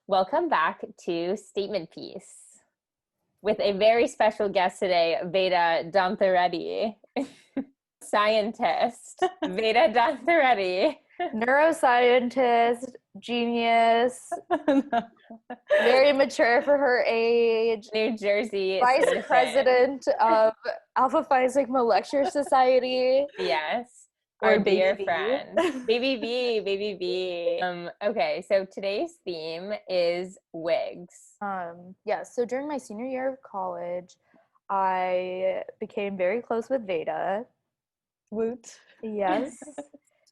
Welcome back to Statement Piece with a very special guest today, Veda Danthareddy, scientist, Veda Danthareddy. Neuroscientist, genius, very mature for her age. New Jersey Vice citizen. president of Alpha Phi Sigma Lecture Society. Yes. Or Our Baby dear B. friend. Baby B. Okay, so today's theme is wigs. So during my senior year of college, I became very close with Veda. Woot. Yes.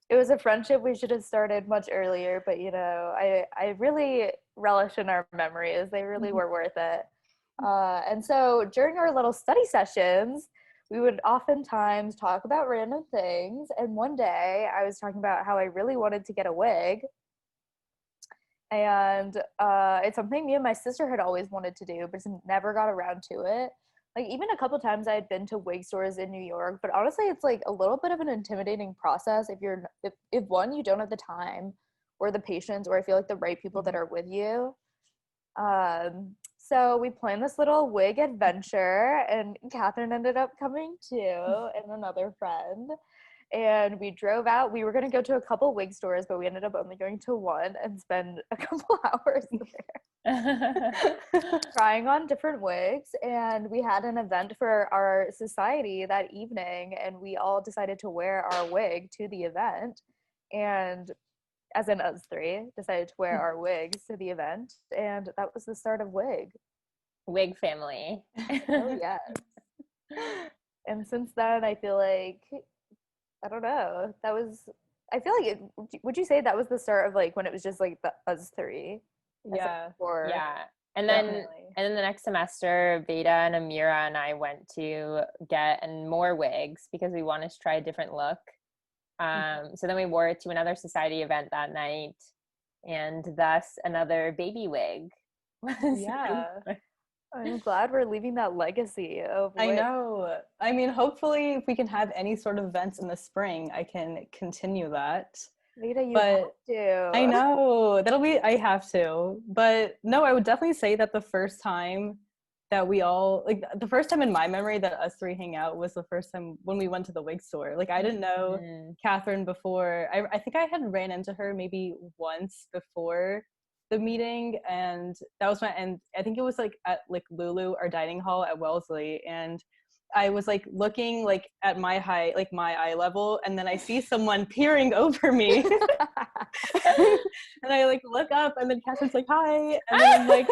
It was a friendship we should have started much earlier, but I really relish in our memories. They really were worth it. And so during our little study sessions, we would oftentimes talk about random things. And one day I was talking about how I really wanted to get a wig. And it's something me and my sister had always wanted to do, but just never got around to it. Like, even a couple times I had been to wig stores in New York, but honestly, it's like a little bit of an intimidating process if one, you don't have the time or the patience, or I feel like the right people that are with you. So we planned this little wig adventure, and Catherine ended up coming too, and another friend. And we drove out. We were going to go to a couple wig stores, but we ended up only going to one and spend a couple hours there trying on different wigs. And we had an event for our society that evening, and we all decided to wear our wig to the event. And as in us three, decided to wear our wigs to the event. And that was the start of Wig family. Oh, yes. And since then, I feel like, I don't know, I feel like would you say that was the start of like when it was just like us three? Yeah. Yeah. And then the next semester, Veda and Amira and I went to get more wigs because we wanted to try a different look. So then we wore it to another society event that night, and thus another baby wig. Yeah. I'm glad we're leaving that legacy of wigs. I know. I mean, hopefully if we can have any sort of events in the spring, I can continue that. Veda, you have to. I know. I have to. But no, I would definitely say that the first time that the first time in my memory that us three hang out was the first time when we went to the wig store. Like, I didn't know Catherine before. I think I had ran into her maybe once before the meeting, and that was and I think it was like at like Lulu, our dining hall at Wellesley, and I was like looking like at my height, like my eye level, and then I see someone peering over me. And I like look up, and then Catherine's like, hi, and then I'm like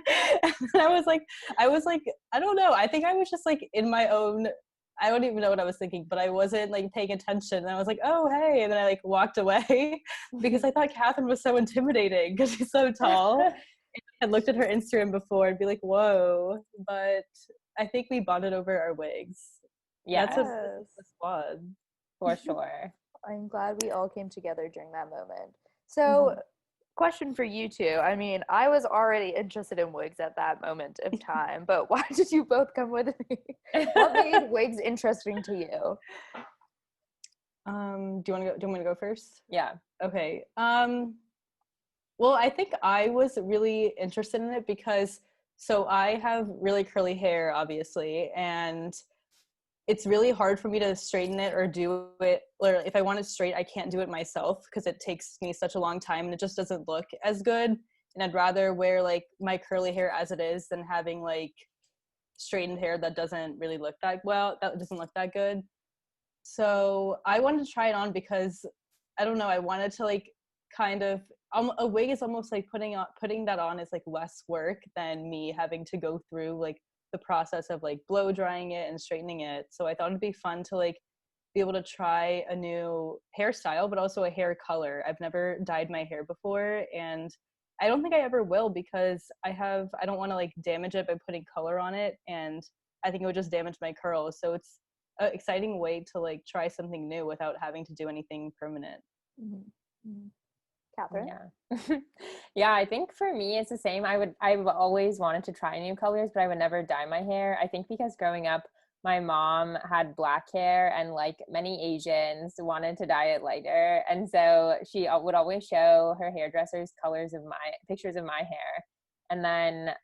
and I was like, I don't know, I think I was just like in my own, I don't even know what I was thinking, but I wasn't like paying attention. And I was like, oh, hey. And then I like walked away because I thought Catherine was so intimidating because she's so tall. And I had looked at her Instagram before and be like, whoa. But I think we bonded over our wigs. Yeah, that's a squad. For sure. I'm glad we all came together during that moment. So, question for you two. I mean, I was already interested in wigs at that moment of time, but why did you both come with me? What made wigs interesting to you? Do you want me to go first? Yeah. Okay. Well, I think I was really interested in it because I have really curly hair, obviously, and it's really hard for me to straighten it or do it, or if I want it straight, I can't do it myself because it takes me such a long time and it just doesn't look as good. And I'd rather wear like my curly hair as it is than having like straightened hair that doesn't really look that good. So I wanted to try it on because, I don't know, I wanted to like kind of, a wig is almost like putting that on is like less work than me having to go through like the process of like blow drying it and straightening it. So I thought it'd be fun to like be able to try a new hairstyle, but also a hair color. I've never dyed my hair before, and I don't think I ever will because I don't want to like damage it by putting color on it, and I think it would just damage my curls. So it's an exciting way to like try something new without having to do anything permanent. Catherine? Yeah. Yeah, I think for me it's the same. I've always wanted to try new colors, but I would never dye my hair. I think because growing up my mom had black hair, and like many Asians wanted to dye it lighter. And so she would always show her hairdressers pictures of my hair, and then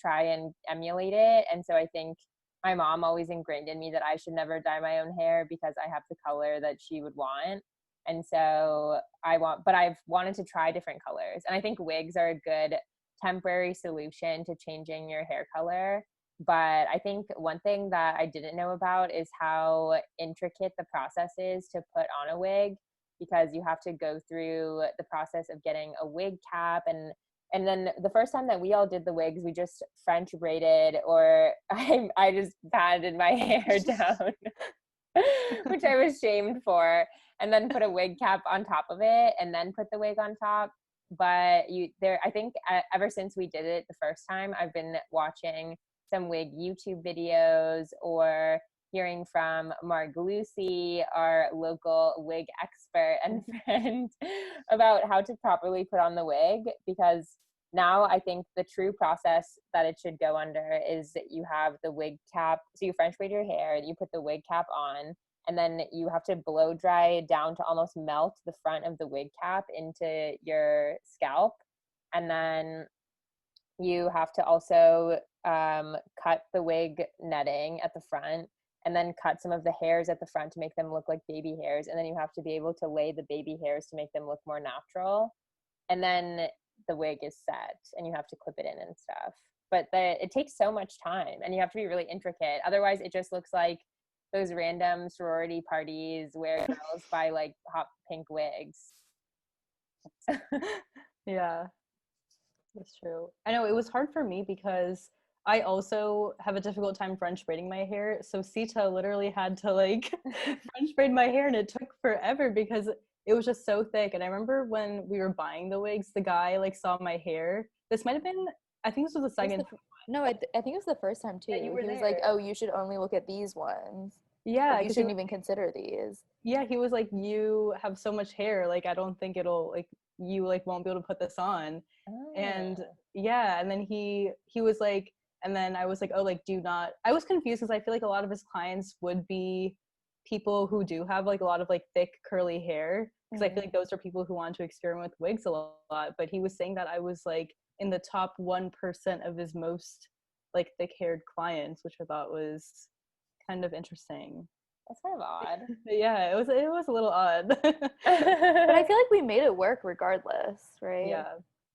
try and emulate it. And so I think my mom always ingrained in me that I should never dye my own hair because I have the color that she would want. And so but I've wanted to try different colors. And I think wigs are a good temporary solution to changing your hair color. But I think one thing that I didn't know about is how intricate the process is to put on a wig, because you have to go through the process of getting a wig cap. And then the first time that we all did the wigs, we just French braided, or I just patted my hair down, which I was shamed for, and then put a wig cap on top of it, and then put the wig on top. But I think ever since we did it the first time, I've been watching some wig YouTube videos or hearing from Mark Lucy, our local wig expert and friend, about how to properly put on the wig. Because now I think the true process that it should go under is that you have the wig cap. So you French braid your hair, you put the wig cap on, and then you have to blow dry it down to almost melt the front of the wig cap into your scalp. And then you have to also cut the wig netting at the front, and then cut some of the hairs at the front to make them look like baby hairs. And then you have to be able to lay the baby hairs to make them look more natural. And then the wig is set, and you have to clip it in and stuff. But it takes so much time, and you have to be really intricate. Otherwise, it just looks like those random sorority parties where girls buy like hot pink wigs. Yeah, that's true. I know it was hard for me because I also have a difficult time French braiding my hair. So Sita literally had to like French braid my hair, and it took forever because it was just so thick. And I remember when we were buying the wigs, the guy like saw my hair. This might have been, I think this was the second. No, I think it was the first time too. Yeah, you were he was there. like, "Oh, you should only look at these ones. Yeah, like, you shouldn't even consider these." Yeah, he was like, "You have so much hair. Like, I don't think it'll like you like won't be able to put this on." Oh. And yeah, and then he was like, and then I was like, "Oh, like do not." I was confused because I feel like a lot of his clients would be people who do have like a lot of like thick curly hair, because I feel like those are people who want to experiment with wigs a lot. But he was saying that I was like in the top 1% of his most like thick haired clients, which I thought was kind of interesting. That's kind of odd. Yeah, it was a little odd. But I feel like we made it work regardless, right?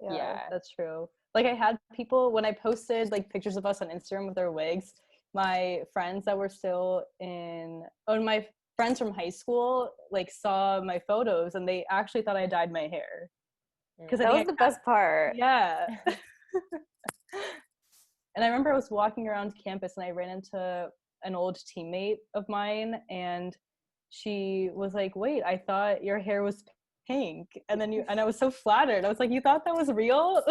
Yeah, that's true. Like I had people, when I posted like pictures of us on Instagram with our wigs, my friends that were still my friends from high school like saw my photos, and they actually thought I dyed my hair. Because that was the best part. Yeah. And I remember I was walking around campus, and I ran into an old teammate of mine, and she was like, "Wait, I thought your hair was pink." And I was so flattered. I was like, "You thought that was real?"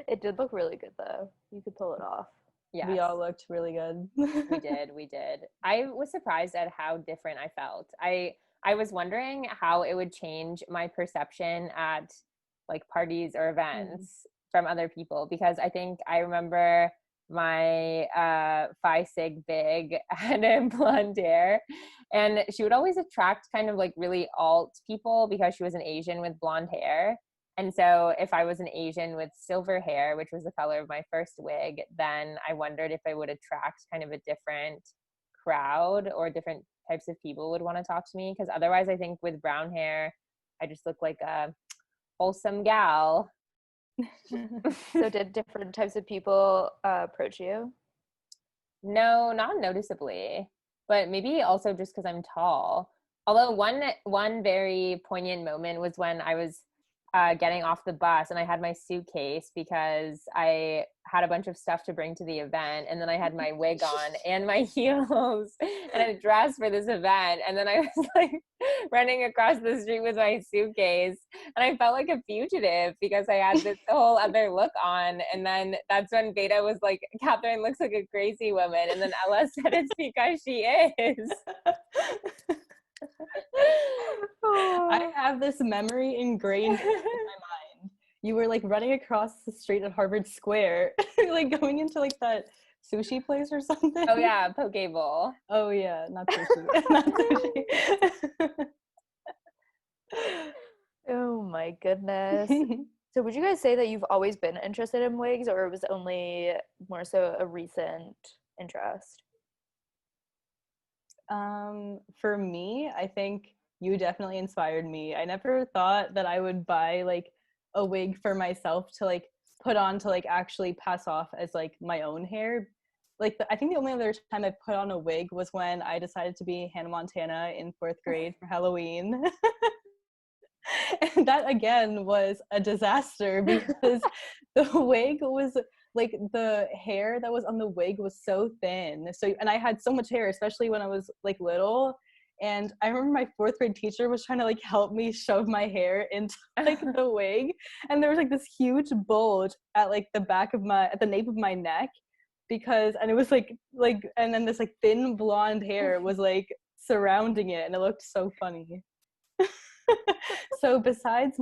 It did look really good though. You could pull it off. Yeah, we all looked really good. We did. I was surprised at how different I felt. I was wondering how it would change my perception at like parties or events from other people, because I think I remember my Phi Sig Big had blonde hair, and she would always attract kind of like really alt people because she was an Asian with blonde hair. And so if I was an Asian with silver hair, which was the color of my first wig, then I wondered if I would attract kind of a different crowd, or different types of people would want to talk to me. Because otherwise I think with brown hair, I just look like a wholesome gal. So did different types of people approach you? No, not noticeably, but maybe also just because I'm tall. Although one very poignant moment was when I was getting off the bus, and I had my suitcase because I had a bunch of stuff to bring to the event, and then I had my wig on and my heels and a dress for this event, and then I was like running across the street with my suitcase, and I felt like a fugitive because I had this whole other look on. And then that's when Veda was like, "Catherine looks like a crazy woman," and then Ella said it's because she is. I have this memory ingrained in my mind. You were like running across the street at Harvard Square, like going into like that sushi place or something. Oh yeah, poke bowl. Oh yeah, not sushi. Not sushi. Oh my goodness. So would you guys say that you've always been interested in wigs, or it was only more so a recent interest? For me, I think you definitely inspired me. I never thought that I would buy like a wig for myself to like put on to like actually pass off as like my own hair. Like I think the only other time I put on a wig was when I decided to be Hannah Montana in 4th grade for Halloween. And that again was a disaster because the wig was like the hair that was on the wig was so thin. So and I had so much hair, especially when I was like little. And I remember my 4th grade teacher was trying to like help me shove my hair into like the wig. And there was like this huge bulge at like the back of at the nape of my neck and it was like and then this like thin blonde hair was like surrounding it and it looked so funny. So besides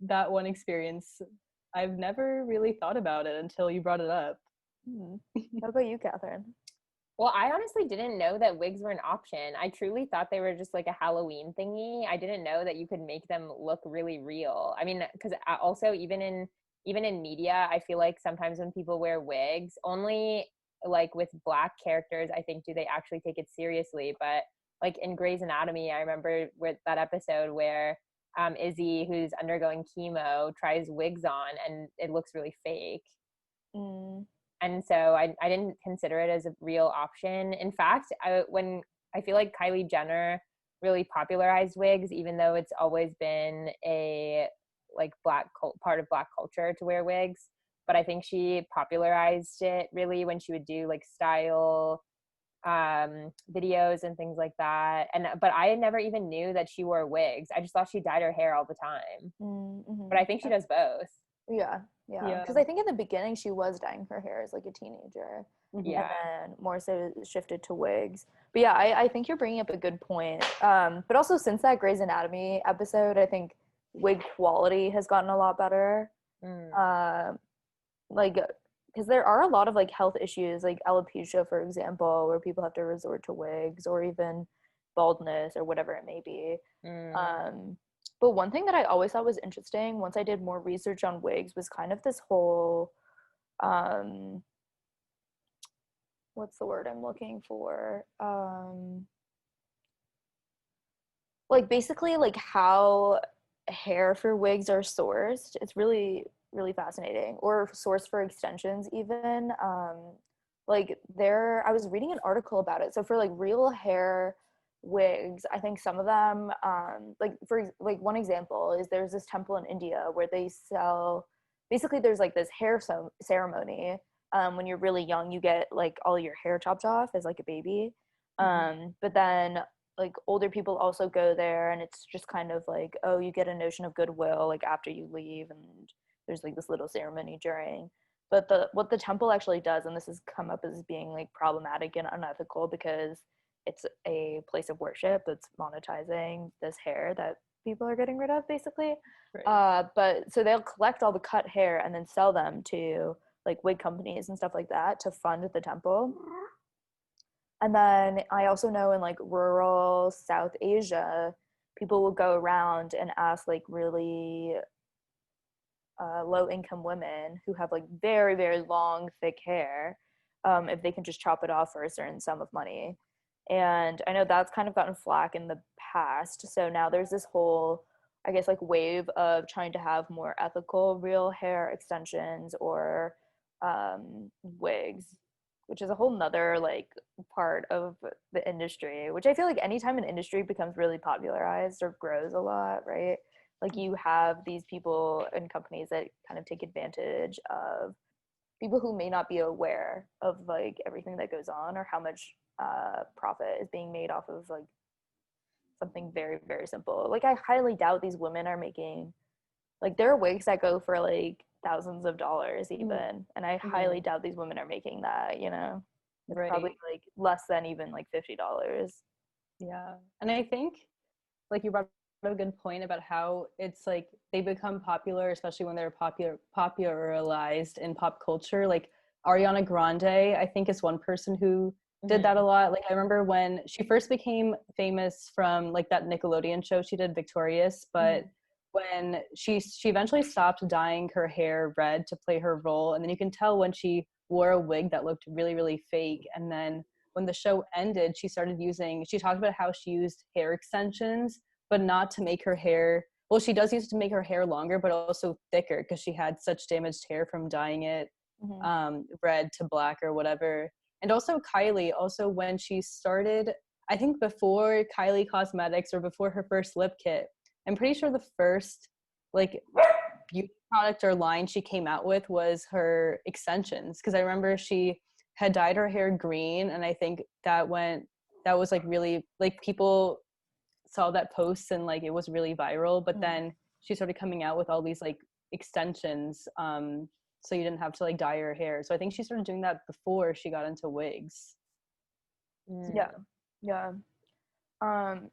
that one experience, I've never really thought about it until you brought it up. How about you, Catherine? Well, I honestly didn't know that wigs were an option. I truly thought they were just like a Halloween thingy. I didn't know that you could make them look really real. I mean, because also even in media, I feel like sometimes when people wear wigs, only like with Black characters, I think do they actually take it seriously. But like in Grey's Anatomy, I remember with that episode where Izzy, who's undergoing chemo, tries wigs on and it looks really fake. And so I didn't consider it as a real option. In fact, when I feel like Kylie Jenner really popularized wigs, even though it's always been a like part of Black culture to wear wigs. But I think she popularized it really when she would do like style videos and things like that. But I never even knew that she wore wigs. I just thought she dyed her hair all the time. But I think she does both. Yeah. Because I think in the beginning she was dyeing her hair as like a teenager. Yeah. And then more so shifted to wigs. But yeah, I think you're bringing up a good point. But also since that Grey's Anatomy episode, I think wig quality has gotten a lot better. Like, because there are a lot of like health issues, like alopecia, for example, where people have to resort to wigs, or even baldness or whatever it may be. But one thing that I always thought was interesting once I did more research on wigs was kind of this whole what's the word I'm looking for? Like basically like how hair for wigs are sourced. It's really, really fascinating. Or sourced for extensions even. Like I was reading an article about it. So for like real hair wigs, I think some of them, like for like one example is there's this temple in India where they sell, basically there's like this hair ceremony. When you're really young, you get like all your hair chopped off as like a baby. But then like older people also go there, and it's just kind of like, oh, you get a notion of goodwill like after you leave, and there's like this little ceremony during. But what the temple actually does, and this has come up as being like problematic and unethical because it's a place of worship that's monetizing this hair that people are getting rid of basically. Right. But so they'll collect all the cut hair and then sell them to like wig companies and stuff like that to fund the temple. And then I also know in like rural South Asia, people will go around and ask like really low income women who have like very, very long, thick hair, if they can just chop it off for a certain sum of money. And I know that's kind of gotten flack in the past. So now there's this whole, I guess, like wave of trying to have more ethical real hair extensions or wigs, which is a whole nother like part of the industry, which I feel like anytime an industry becomes really popularized or grows a lot, right? Like you have these people and companies that kind of take advantage of people who may not be aware of like everything that goes on or how much profit is being made off of like something very, very simple. Like I highly doubt these women are making, like there are wigs that go for like thousands of dollars even, and I highly doubt these women are making that, you know. It's probably like less than even like $50. Yeah. And I think like you brought up a good point about how it's like they become popular, especially when they're popularized in pop culture. Like Ariana Grande, I think, is one person who did that a lot. Like, I remember when she first became famous from like that Nickelodeon show she did, Victorious, but when she eventually stopped dyeing her hair red to play her role, and then you can tell when she wore a wig that looked really, really fake. And then when the show ended, she talked about how she used hair extensions, but not to make her hair, well, she does use it to make her hair longer, but also thicker, because she had such damaged hair from dyeing it red to black or whatever. And also Kylie, also when she started, I think before Kylie Cosmetics or before her first lip kit, I'm pretty sure the first like beauty product or line she came out with was her extensions, because I remember she had dyed her hair green, and I think that was like really, like, people saw that post and like it was really viral, but then she started coming out with all these like extensions, so you didn't have to like dye your hair. So I think she started doing that before she got into wigs. Yeah.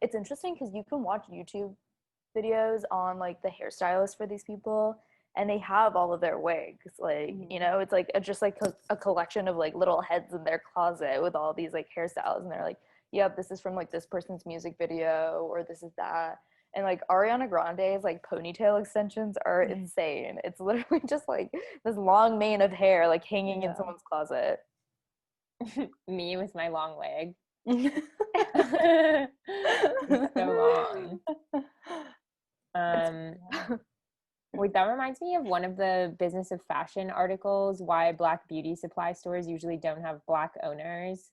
It's interesting because you can watch YouTube videos on like the hairstylist for these people, and they have all of their wigs, like it's like just like a collection of like little heads in their closet with all these like hairstyles, and they're like, yep, this is from like this person's music video, or this is that. And like Ariana Grande's like ponytail extensions are insane. It's literally just like this long mane of hair like hanging in someone's closet. Me with my long wig. So long. Wait, that reminds me of one of the Business of Fashion articles, why Black beauty supply stores usually don't have Black owners,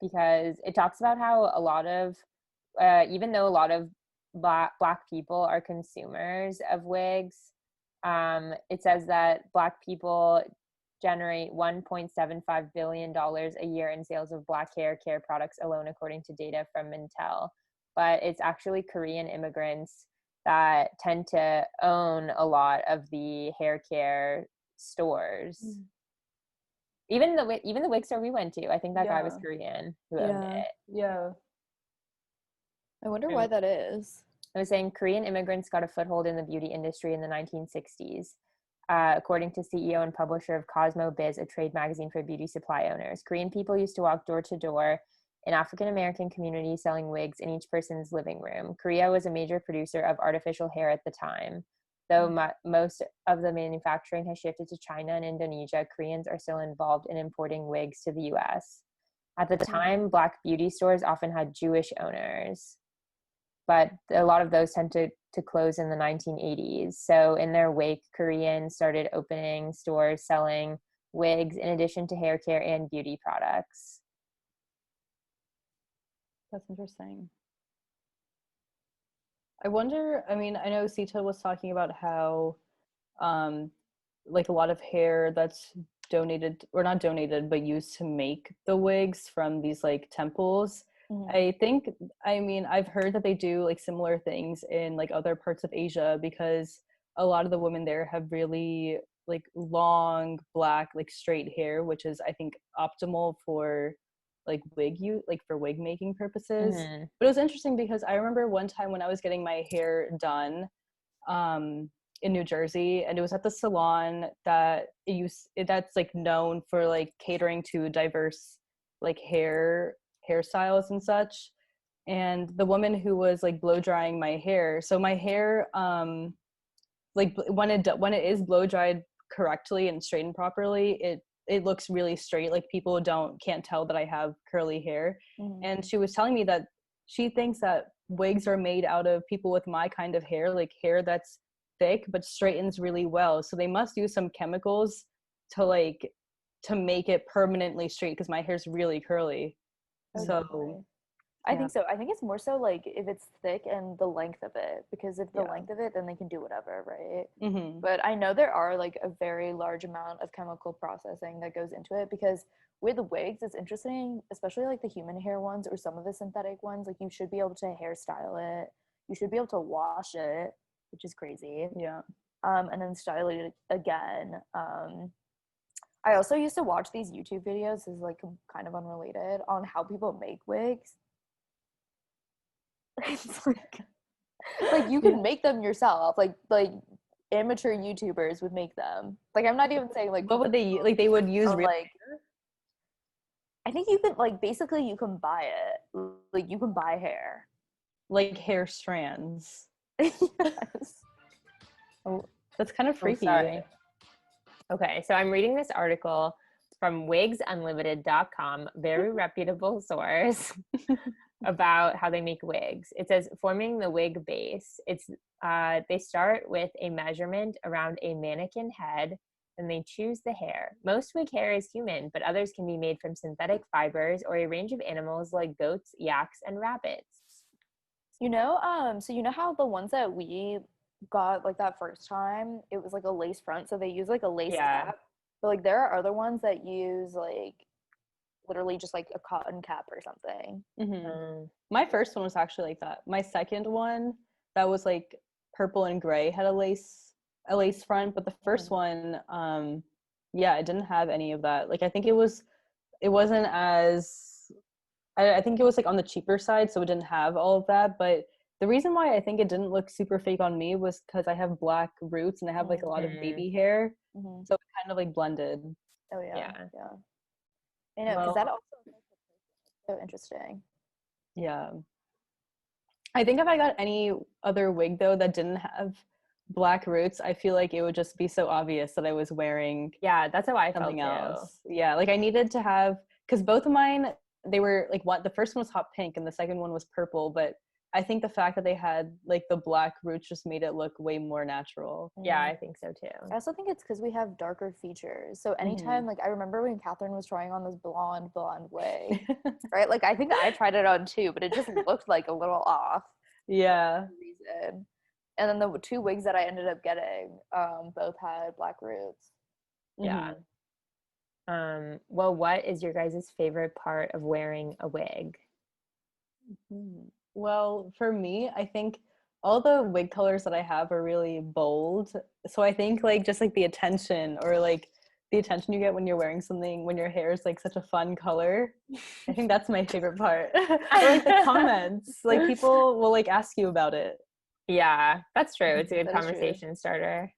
because it talks about how a lot of, even though a lot of Black people are consumers of wigs, it says that Black people generate $1.75 billion a year in sales of Black hair care products alone, according to data from Mintel. But it's actually Korean immigrants that tend to own a lot of the hair care stores. Even the wig store we went to, I think that guy was Korean who owned it. Yeah. I wonder why that is. I was saying Korean immigrants got a foothold in the beauty industry in the 1960s. According to CEO and publisher of Cosmo Biz, a trade magazine for beauty supply owners. Korean people used to walk door to door in African-American communities selling wigs in each person's living room. Korea was a major producer of artificial hair at the time. Though most of the manufacturing has shifted to China and Indonesia, Koreans are still involved in importing wigs to the US. At the time, Black beauty stores often had Jewish owners, but a lot of those tend to close in the 1980s. So in their wake, Koreans started opening stores selling wigs in addition to hair care and beauty products. That's interesting. I wonder, I mean, I know Sita was talking about how like a lot of hair that's donated, or not donated, but used to make the wigs from these like temples. I think, I mean, I've heard that they do like similar things in like other parts of Asia, because a lot of the women there have really like long, black, like straight hair, which is, I think, optimal for like for wig making purposes. But it was interesting because I remember one time when I was getting my hair done in New Jersey, and it was at the salon that's like known for like catering to diverse like hairstyles and such. And the woman who was like blow drying my hair, so my hair like when it is blow dried correctly and straightened properly, it looks really straight, like people can't tell that I have curly hair. And she was telling me that she thinks that wigs are made out of people with my kind of hair, like hair that's thick but straightens really well, so they must use some chemicals to make it permanently straight, because my hair's really curly. So I think so. I think it's more so like if it's thick and the length of it, because if the length of it, then they can do whatever, right? But I know there are like a very large amount of chemical processing that goes into it, because with wigs, it's interesting, especially like the human hair ones or some of the synthetic ones, like you should be able to hairstyle it. You should be able to wash it, which is crazy. And then style it again. I also used to watch these YouTube videos, this is like kind of unrelated, on how people make wigs. It's like you can make them yourself, like amateur YouTubers would make them. Like, I'm not even saying like What would they like? They would use real like. I think you can like basically you can buy it. Like you can buy hair. like hair strands. Yes. Oh, that's kind of freaky. Sorry. Okay, so I'm reading this article from wigsunlimited.com, very reputable source, about how they make wigs. It says forming the wig base. They start with a measurement around a mannequin head, and they choose the hair. Most wig hair is human, but others can be made from synthetic fibers or a range of animals like goats, yaks, and rabbits. You know, so you know how the ones that we got like that first time, it was like a lace front, so they use like a lace cap. But like there are other ones that use like literally just like a cotton cap or something. Mm-hmm. My first one was actually like that. My second one that was like purple and gray had a lace front, but the first one, yeah, it didn't have any of that. Like I think it wasn't as I think it was like on the cheaper side, so it didn't have all of that. But the reason why I think it didn't look super fake on me was because I have black roots and I have like a lot of baby hair, so it kind of like blended. Oh yeah. I know, because that also so interesting. Yeah, I think if I got any other wig though that didn't have black roots, I feel like it would just be so obvious that I was wearing that's how I something felt else. Yeah, like I needed to have, because both of mine, they were like the first one was hot pink and the second one was purple, but I think the fact that they had like the black roots just made it look way more natural. Yeah, I think so too. I also think it's because we have darker features. So anytime, like I remember when Catherine was trying on this blonde wig, right? Like I think I tried it on too, but it just looked like a little off. Yeah. Reason. And then the two wigs that I ended up getting, both had black roots. Yeah. Well, what is your guys' favorite part of wearing a wig? Well, for me, I think all the wig colors that I have are really bold. So I think like just like the attention or like the attention you get when you're wearing something, when your hair is like such a fun color. I think that's my favorite part. Or like the comments, like people will like ask you about it. Yeah, that's true. It's a good conversation starter.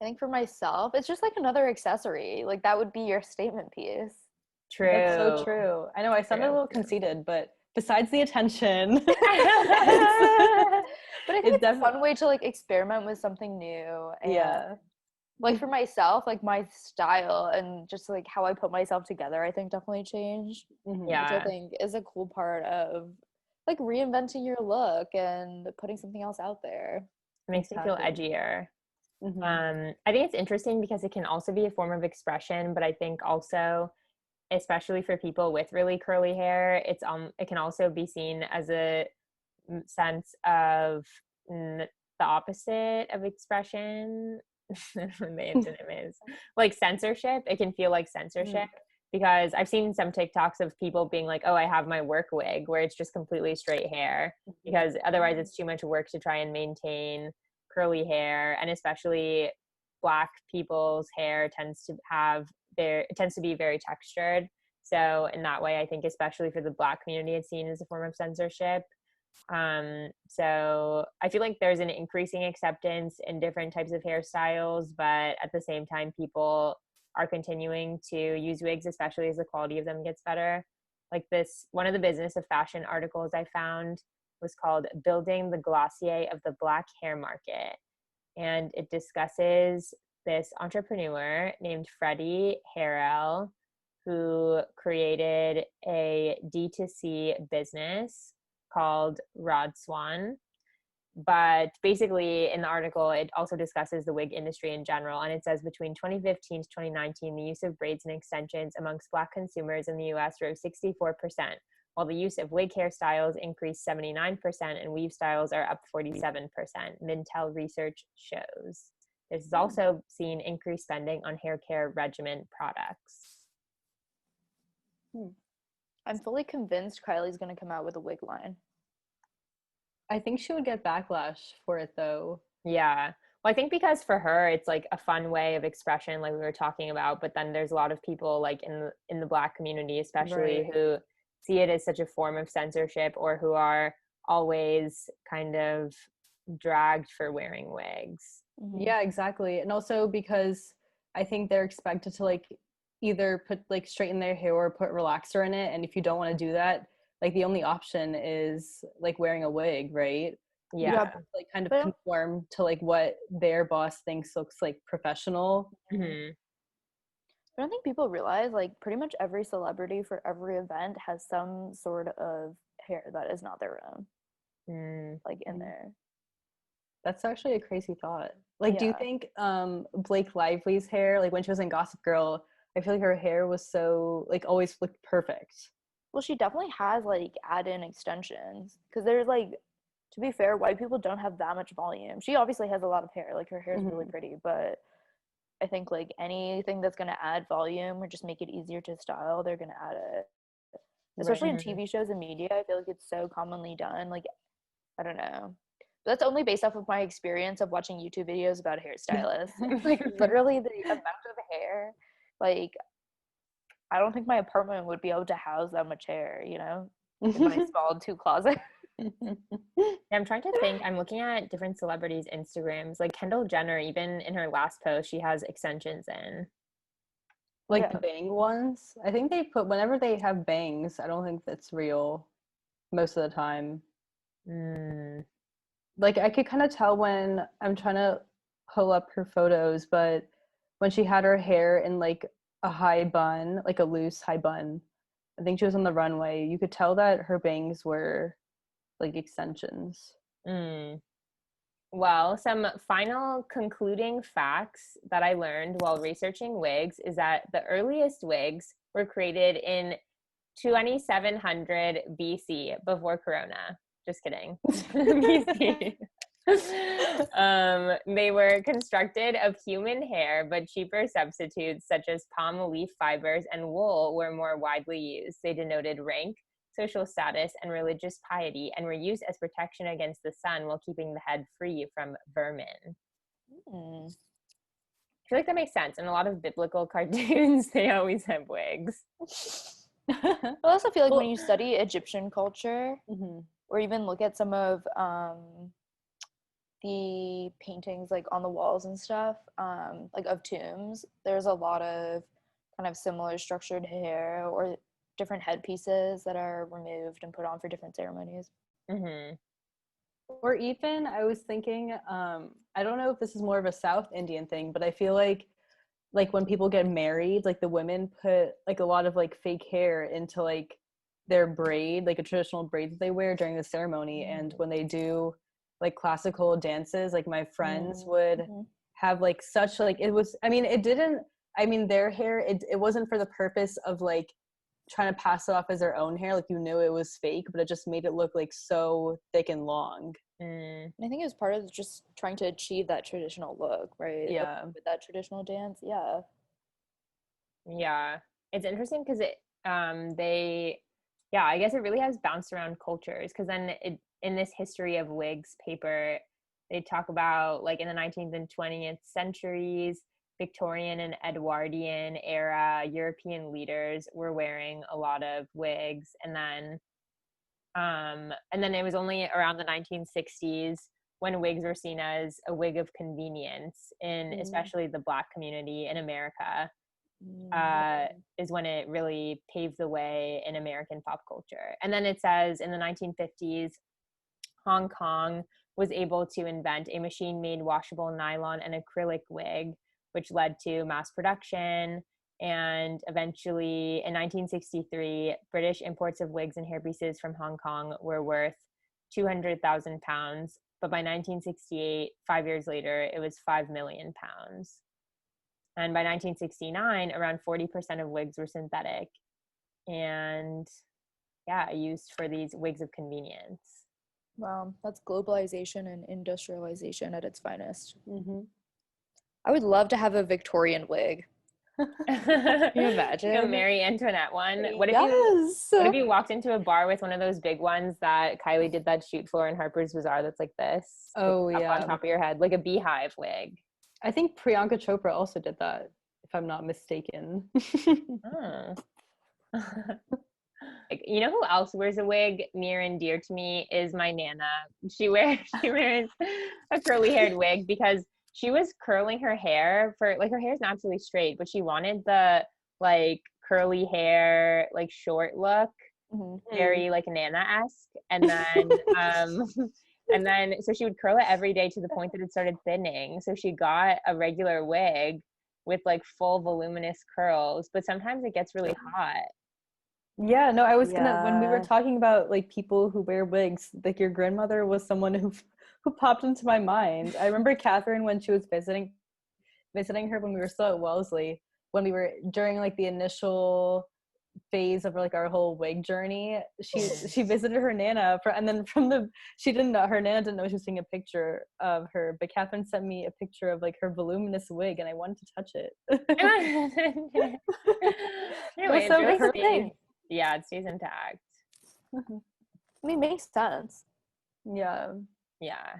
I think for myself, it's just like another accessory. Like that would be your statement piece. True. That's so true. I know I sounded a little conceited, but besides the attention, but I think it's a fun way to like experiment with something new. And like for myself, like my style and just like how I put myself together, I think definitely changed. Which I think is a cool part of like reinventing your look and putting something else out there. It makes me feel edgier. I think it's interesting because it can also be a form of expression, but I think also, especially for people with really curly hair, it can also be seen as a sense of the opposite of expression. The antonym is like censorship. It can feel like censorship because I've seen some TikToks of people being like, oh, I have my work wig, where it's just completely straight hair, because otherwise it's too much work to try and maintain curly hair. And especially Black people's hair tends to be very textured. So in that way, I think especially for the Black community, it's seen as a form of censorship. So I feel like there's an increasing acceptance in different types of hairstyles, but at the same time, people are continuing to use wigs, especially as the quality of them gets better. Like one of the Business of Fashion articles I found was called Building the Glossier of the Black Hair Market. And it discusses this entrepreneur named Freddie Harrell, who created a D2C business called Rod Swan. But basically in the article, it also discusses the wig industry in general. And it says between 2015 to 2019, the use of braids and extensions amongst Black consumers in the US rose 64%, while the use of wig hairstyles increased 79% and weave styles are up 47%, Mintel research shows. This has also seen increased spending on hair care regimen products. I'm fully convinced Kylie's going to come out with a wig line. I think she would get backlash for it though. Yeah. Well, I think because for her, it's like a fun way of expression, like we were talking about, but then there's a lot of people like in the Black community, especially who see it as such a form of censorship, or who are always kind of dragged for wearing wigs. Yeah, exactly. And also because I think they're expected to like either put like straighten their hair or put relaxer in it, and if you don't want to do that, like the only option is like wearing a wig, right? Yeah. Like kind of conform to like what their boss thinks looks like professional. Mm-hmm. I don't think people realize like pretty much every celebrity for every event has some sort of hair that is not their own, like in there. That's actually a crazy thought. Like, do you Yeah. think Blake Lively's hair, like when she was in Gossip Girl, I feel like her hair was so like always looked perfect. Well, she definitely has like add-in extensions because there's like, to be fair, white people don't have that much volume. She obviously has a lot of hair, like her hair is really pretty, but I think like anything that's gonna add volume or just make it easier to style, they're gonna add it. Especially in TV shows and media, I feel like it's so commonly done. Like, I don't know. But that's only based off of my experience of watching YouTube videos about hairstylists. Like literally the amount of hair, like I don't think my apartment would be able to house that much hair, you know, in my small 2 closet. I'm trying to think. I'm looking at different celebrities' Instagrams. Like Kendall Jenner, even in her last post, she has extensions in. Like the bang ones. I think they put whenever they have bangs, I don't think that's real most of the time. Like I could kind of tell when I'm trying to pull up her photos, but when she had her hair in like a high bun, like a loose high bun, I think she was on the runway, you could tell that her bangs were like extensions. Well, some final concluding facts that I learned while researching wigs is that the earliest wigs were created in 2700 BC, before Corona. Just kidding. BC. They were constructed of human hair, but cheaper substitutes such as palm leaf fibers and wool were more widely used. They denoted rank, social status, and religious piety, and were used as protection against the sun while keeping the head free from vermin. I feel like that makes sense. In a lot of biblical cartoons, they always have wigs. I also feel like when you study Egyptian culture, or even look at some of the paintings like on the walls and stuff, like of tombs, there's a lot of kind of similar structured hair or different headpieces that are removed and put on for different ceremonies. Or even I was thinking, I don't know if this is more of a South Indian thing, but I feel like when people get married, like the women put like a lot of like fake hair into like their braid, like a traditional braid that they wear during the ceremony. And when they do like classical dances, like my friends would have like such like, it was, I mean, it didn't, I mean, their hair, it wasn't for the purpose of like trying to pass it off as their own hair. Like you knew it was fake, but it just made it look like so thick and long. I think it was part of just trying to achieve that traditional look, right? Yeah. With that traditional dance. Yeah. It's interesting because I guess it really has bounced around cultures, because then in this history of wigs paper, they talk about like in the 19th and 20th centuries, Victorian and Edwardian era European leaders were wearing a lot of wigs, and then it was only around the 1960s when wigs were seen as a wig of convenience in especially the Black community in America, is when it really paved the way in American pop culture. And then it says in the 1950s, Hong Kong was able to invent a machine-made washable nylon and acrylic wig, which led to mass production. And eventually, in 1963, British imports of wigs and hairpieces from Hong Kong were worth £200,000. But by 1968, 5 years later, it was £5 million. And by 1969, around 40% of wigs were synthetic and, used for these wigs of convenience. Wow, that's globalization and industrialization at its finest. I would love to have a Victorian wig. Can you imagine? Marie Antoinette one. What if you walked into a bar with one of those big ones that Kylie did that shoot for in Harper's Bazaar that's like this? Oh, like, yeah. Up on top of your head, like a beehive wig. I think Priyanka Chopra also did that, if I'm not mistaken. Like, you know who else wears a wig near and dear to me is my Nana. She wears a curly haired wig because she was curling her hair for like her hair is naturally straight, but she wanted the like curly hair, like short look, very like Nana-esque. And then and then so she would curl it every day to the point that it started thinning. So she got a regular wig with like full voluminous curls, but sometimes it gets really hot. Yeah, no, I was gonna when we were Yeah. talking about like people who wear wigs, like your grandmother was someone who popped into my mind. I remember Catherine when she was visiting her when we were still at Wellesley, when we were during like the initial phase of like our whole wig journey. She visited her Nana and then she didn't know her Nana didn't know she was seeing a picture of her, but Catherine sent me a picture of like her voluminous wig and I wanted to touch it. It was Anyway, so it really curly. stays. Yeah, it stays intact. I mean, makes sense. Yeah. Yeah.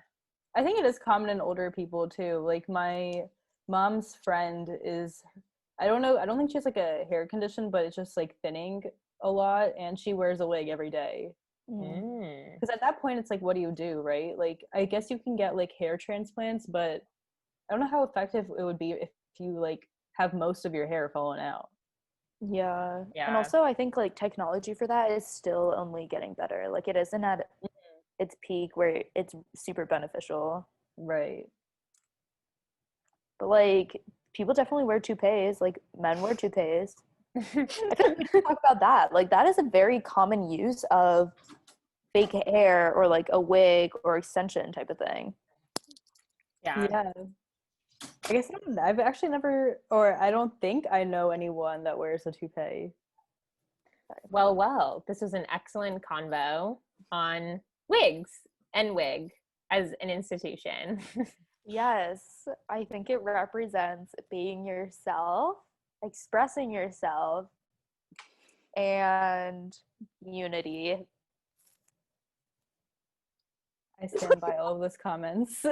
I think it is common in older people too. Like my mom's friend is, I don't know, I don't think she has like a hair condition, but it's just like thinning a lot and she wears a wig every day. Mm. Because at that point it's like, what do you do, right? Like I guess you can get like hair transplants, but I don't know how effective it would be if you like have most of your hair falling out. Yeah. And Yeah. also, I think like technology for that is still only getting better. Like, it isn't at its peak where it's super beneficial. Right. But like, people definitely wear toupees. Like, men wear toupees. I feel like we should talk about that. Like, that is a very common use of fake hair or like a wig or extension type of thing. Yeah. Yeah. I guess I've actually never, or I don't think I know anyone that wears a toupee. Well, this was an excellent convo on wigs and wig as an institution. Yes, I think it represents being yourself, expressing yourself, and unity. I stand by all of those comments.